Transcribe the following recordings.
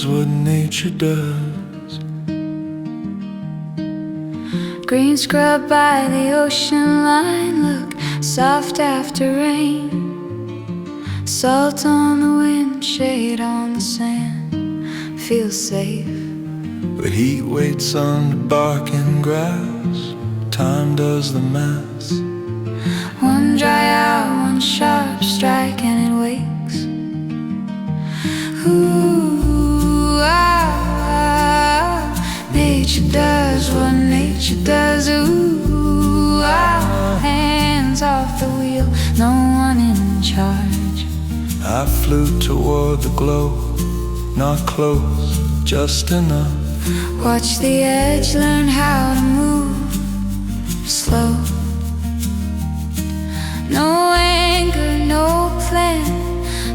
does what nature does. Green scrub by the ocean line, look soft after rain. Salt on the wind, shade on the sand, feels safe. But heat waits on the bark and grass, time does the math. One dry hour, one sharp strike, and it wakes. Ooh, nature does what nature does. Ooh, hands off the wheel, no one in charge. I flew toward the glow, not close, just enough. Watch the edge, learn how to move slow. No anger, no plan,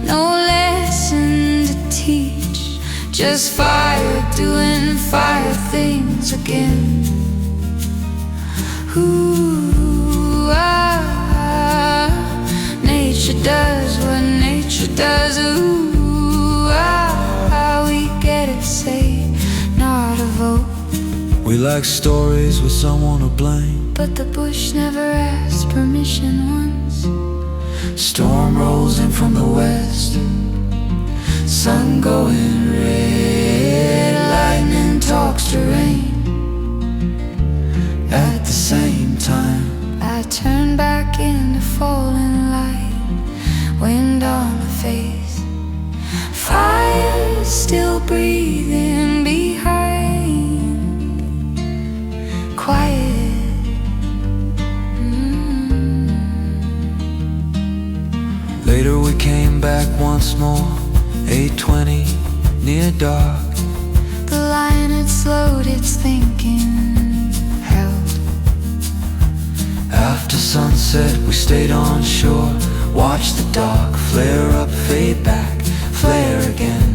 no lesson to teach. Just fire doing fire things again. Ooh, nature does what nature does. Ooh, we get it, say, not a vote. We like stories with someone to blame, but the bush never asked permission once. Storm rolls in from the west, sun going red, lightning talks to rain. At the same time, I turn back into falling light, wind on the face, fire still breathing behind, quiet. Later we came back once more, 8:20, near dark. The line had slowed its thinking, held. After sunset we stayed on shore, watched the dark flare up, fade back, flare again.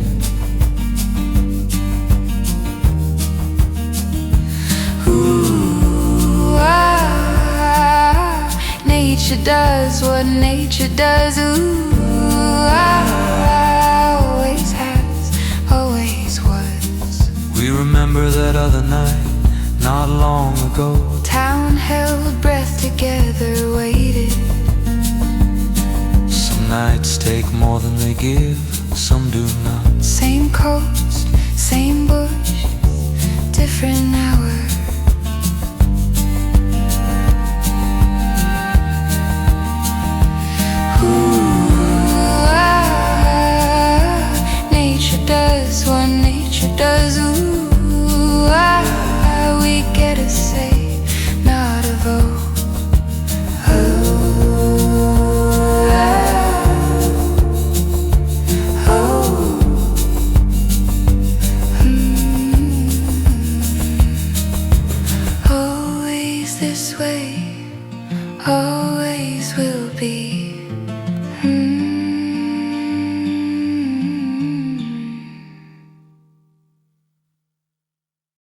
Ooh, nature does what nature does. Ooh, always has, always was. We remember that other night, not long ago. Town held breath together, waited. Some nights take more than they give, some do not. Same coast, same bush, different hour. Does what nature does. Ooh, we get a say, not a vote. Always this way, always will be.